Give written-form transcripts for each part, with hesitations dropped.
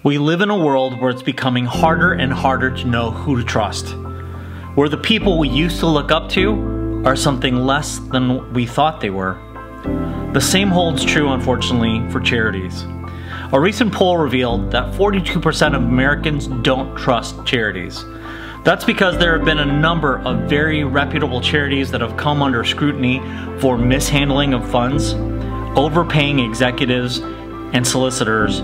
We live in a world where it's becoming harder and harder to know who to trust. Where the people we used to look up to are something less than we thought they were. The same holds true, unfortunately, for charities. A recent poll revealed that 42% of Americans don't trust charities. That's because there have been a number of very reputable charities that have come under scrutiny for mishandling of funds, overpaying executives and solicitors,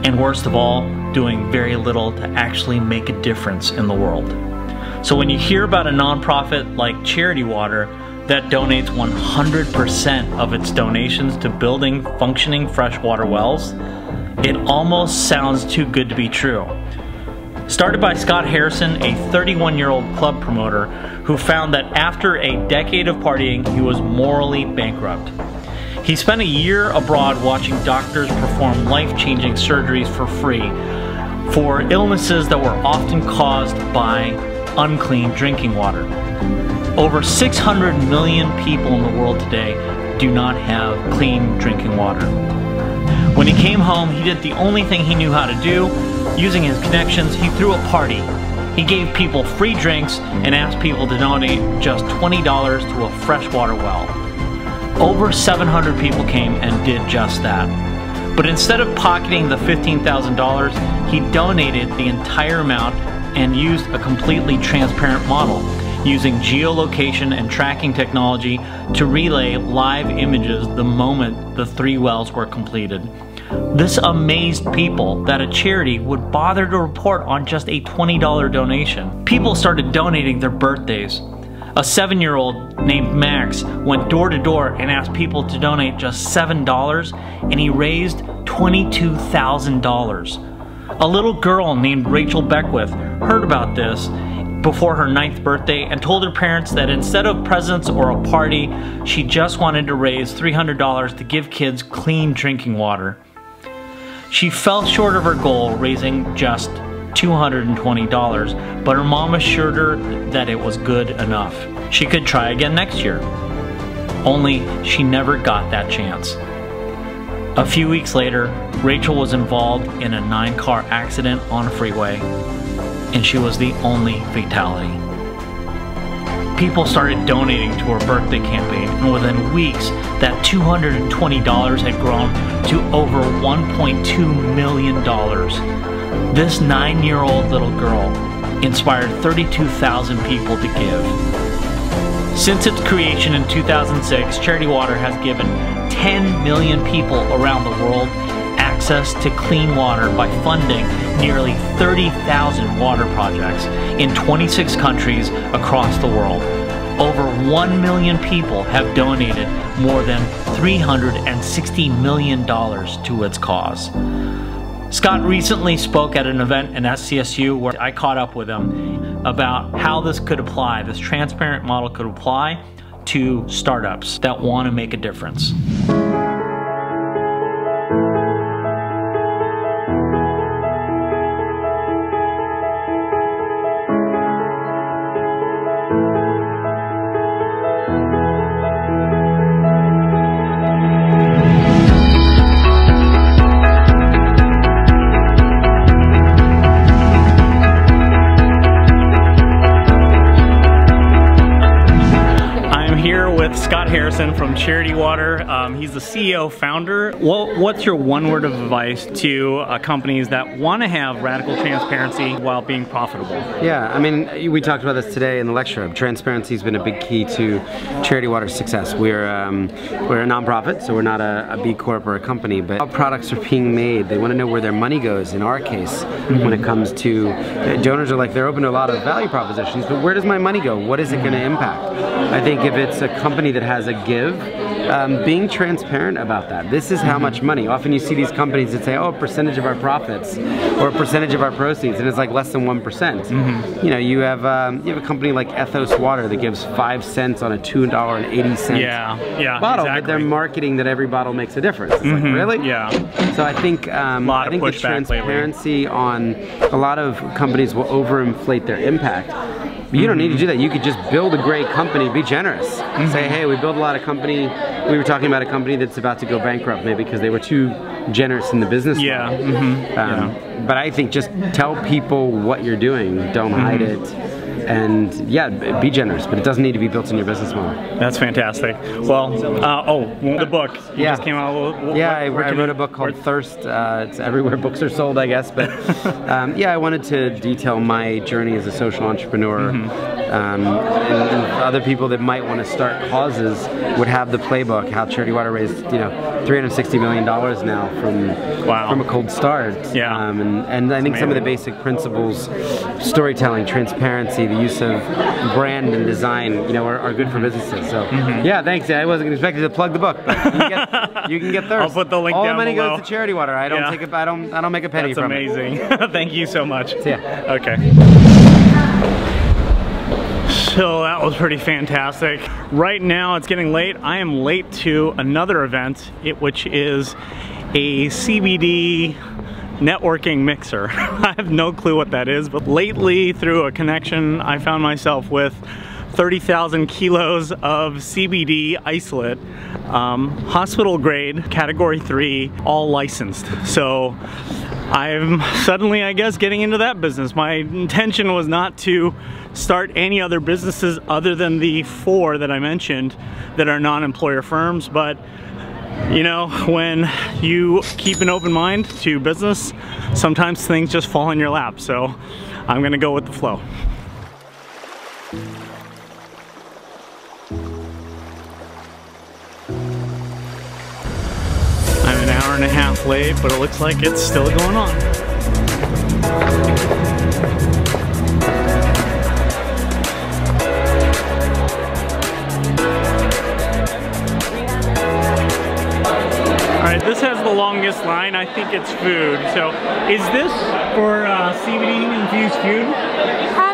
and worst of all, doing very little to actually make a difference in the world. So when you hear about a nonprofit like Charity Water that donates 100% of its donations to building functioning freshwater wells, it almost sounds too good to be true. Started by Scott Harrison, a 31-year-old club promoter who found that after a decade of partying, he was morally bankrupt. He spent a year abroad watching doctors perform life-changing surgeries for free for illnesses that were often caused by unclean drinking water. Over 600 million people in the world today do not have clean drinking water. When he came home, he did the only thing he knew how to do. Using his connections, he threw a party. He gave people free drinks and asked people to donate just $20 to a freshwater well. Over 700 people came and did just that. But instead of pocketing the $15,000, he donated the entire amount and used a completely transparent model, using geolocation and tracking technology to relay live images the moment the 3 wells were completed. This amazed people that a charity would bother to report on just a $20 donation. People started donating their birthdays. A 7-year-old named Max went door to door and asked people to donate just $7, and he raised $22,000. A little girl named Rachel Beckwith heard about this before her 9th birthday and told her parents that instead of presents or a party, she just wanted to raise $300 to give kids clean drinking water. She fell short of her goal, raising just $220, but her mom assured her that it was good enough. She could try again next year. Only she never got that chance. A few weeks later, Rachel was involved in a 9-car accident on a freeway, and she was the only fatality. People started donating to her birthday campaign, and within weeks, that $220 had grown to over $1.2 million. This 9-year-old little girl inspired 32,000 people to give. Since its creation in 2006, Charity Water has given 10 million people around the world access to clean water by funding nearly 30,000 water projects in 26 countries across the world. Over 1 million people have donated more than $360 million to its cause. Scott recently spoke at an event in SCSU where I caught up with him about how this could apply, this transparent model could apply to startups that want to make a difference. With Scott Harrison from Charity Water. He's the CEO founder. What's your one word of advice to companies that want to have radical transparency while being profitable? Yeah, I mean, we talked about this today in the lecture. Transparency has been a big key to Charity Water's success. We're a nonprofit, so we're not a B Corp or a company, but how products are being made. They want to know where their money goes, in our case, when it comes to donors are like, they're open to a lot of value propositions, but where does my money go? What is it going to impact? I think if it's a company that has a give, being transparent about that. This is how much money. Often you see these companies that say, oh, a percentage of our profits or a percentage of our proceeds, and it's like less than 1%. You know, you have a company like Ethos Water that gives 5 cents on a $2.80 bottle, but they're marketing that every bottle makes a difference. It's like, really? Yeah. So I think the transparency on a lot of companies will overinflate their impact. You don't need to do that. You could just build a great company, be generous. Say, hey, we build a lot of company. We were talking about a company that's about to go bankrupt maybe because they were too generous in the business model. But I think just tell people what you're doing. Don't hide it. And yeah, be generous, but it doesn't need to be built in your business model. That's fantastic. Well, the book. You just came out. I wrote a book called Thirst. It's everywhere books are sold, I guess. But yeah, I wanted to detail my journey as a social entrepreneur. And other people that might want to start causes would have the playbook. How Charity Water raised, $360 million now from a cold start. And I think some of the basic principles, storytelling, transparency, the use of brand and design, are good for businesses. So yeah, thanks. I wasn't expecting to plug the book, but you can get Thirst. I'll put the link All down the money below. goes to Charity Water. I don't take I don't make a penny from it. That's amazing. Thank you so much. Yeah. Okay. So that was pretty fantastic. Right now it's getting late. I am late to another event, which is a CBD networking mixer. I have no clue what that is, but lately through a connection I found myself with 30,000 kilos of CBD isolate, hospital grade, category 3, all licensed. So I'm suddenly, I guess, getting into that business. My intention was not to start any other businesses other than the 4 that I mentioned that are non-employer firms, but when you keep an open mind to business, sometimes things just fall in your lap. So I'm gonna go with the flow. I'm an hour and a half late, but it looks like it's still going on. Alright, this has the longest line. I think it's food. So, is this for CBD infused food?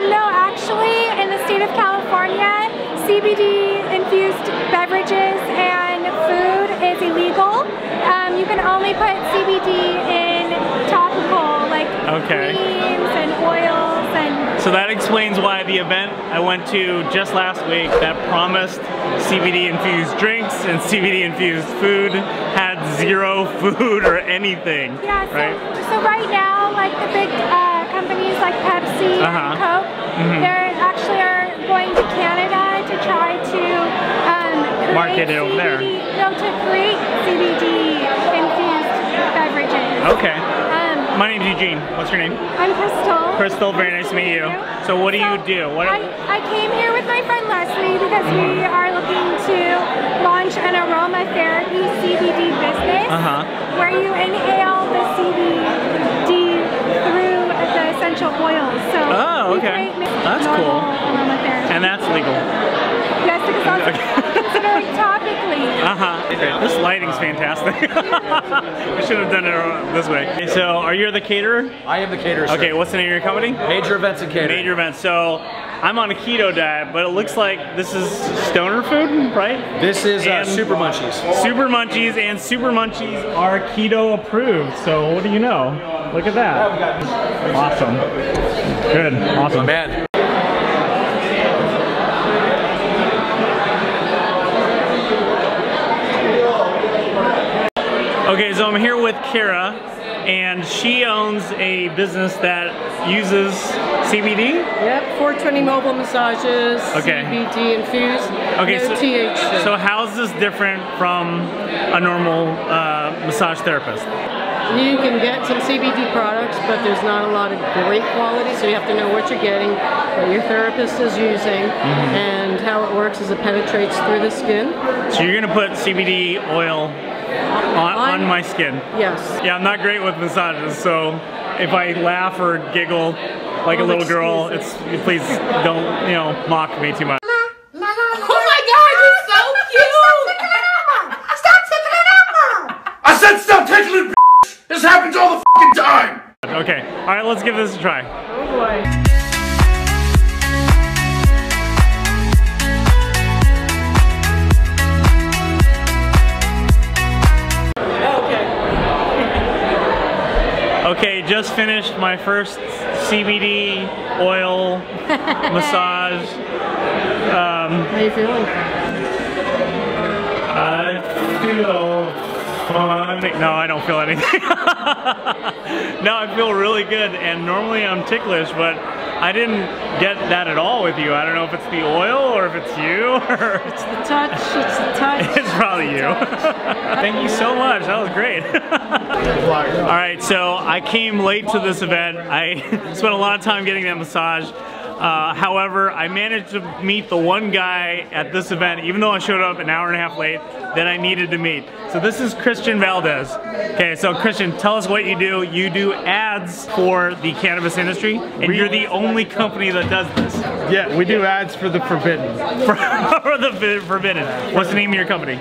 No, actually, in the state of California, CBD infused beverages and food is illegal. You can only put CBD in topical, like creams and oils and... So that explains why the event I went to just last week that promised CBD infused drinks and CBD infused food had 0 food or anything. Yeah, so right now, like the big companies like Pepsi and Coke, they actually are going to Canada to try to market it over there. No, to create CBD infused beverages. Okay. My name's Eugene. What's your name? I'm Crystal. Crystal, very nice to meet you. So what do you do? I came here with my friend Leslie because we are looking to launch an aromatherapy CBD business where you inhale the CBD through the essential oils. So that's cool. And that's legal. Yes, because that's considered topically. This lighting's fantastic. We should have done it this way. So, are you the caterer? I am the caterer. Okay, what's the name of your company? Major Events and Catering. Major Events. So, I'm on a keto diet, but it looks like this is stoner food, right? This is Super Munchies. Super Munchies, and Super Munchies are keto approved. So, what do you know? Look at that. Awesome. Good. Awesome. Man. Okay, so I'm here with Kara, and she owns a business that uses CBD? Yep, 420 mobile massages, CBD infused, no THC. So how's this different from a normal massage therapist? You can get some CBD products, but there's not a lot of great quality, so you have to know what you're getting, what your therapist is using, and how it works is it penetrates through the skin. So you're gonna put CBD oil on my skin? Yes. Yeah, I'm not great with massages, so if I laugh or giggle like a little girl, please don't, mock me too much. Oh my God, you're so cute! Stop tickling it up! I said stop tickling, bitch! This happens all the fucking time! Okay, alright, let's give this a try. Oh boy. Okay, just finished my first CBD oil massage. How you feeling? I feel fun. No, I don't feel anything. No, I feel really good, and normally I'm ticklish, but I didn't get that at all with you. I don't know if it's the oil or if it's you or... It's the touch, it's the touch. It's probably you. Thank you so much, that was great. Alright, so I came late to this event. I spent a lot of time getting that massage. However, I managed to meet the one guy at this event, even though I showed up an hour and a half late, that I needed to meet. So this is Christian Valdez. Okay, so Christian, tell us what you do. You do ads for the cannabis industry, and you're the only company that does this. Yeah, we do ads for the forbidden. For the forbidden. What's the name of your company?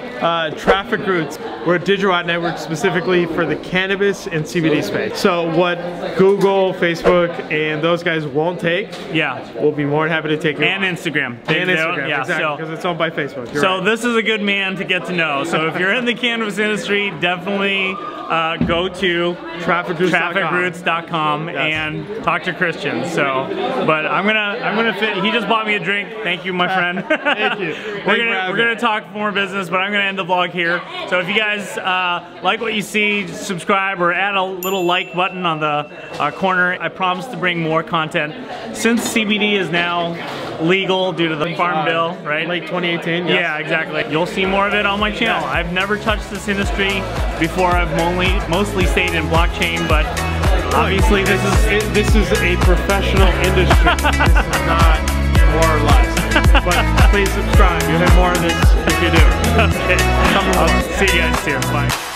Traffic Routes. We're a digital ad network specifically for the cannabis and CBD space. So what Google, Facebook, and those guys won't take, yeah, we'll be more than happy to take it. And Instagram. And Instagram, yeah, exactly, because it's owned by Facebook. You're so right. This is a good man to get to know. So if you're in the cannabis industry, definitely go to trafficroutes.com and talk to Christian. So, but I'm gonna fit. He just bought me a drink. Thank you, my friend. Thank you. We're gonna talk more business, but I'm gonna end the vlog here. So if you guys like what you see, subscribe or add a little like button on the corner. I promise to bring more content. Since CBD is now legal due to the Farm Bill, right? Late 2018. Yes. Yeah, exactly. You'll see more of it on my channel. Yeah. I've never touched this industry before. I've mostly stayed in blockchain, but obviously this is a professional industry. This is not more or less. But please subscribe. You'll have more of this if you do. Okay. I'll see you guys soon. Bye.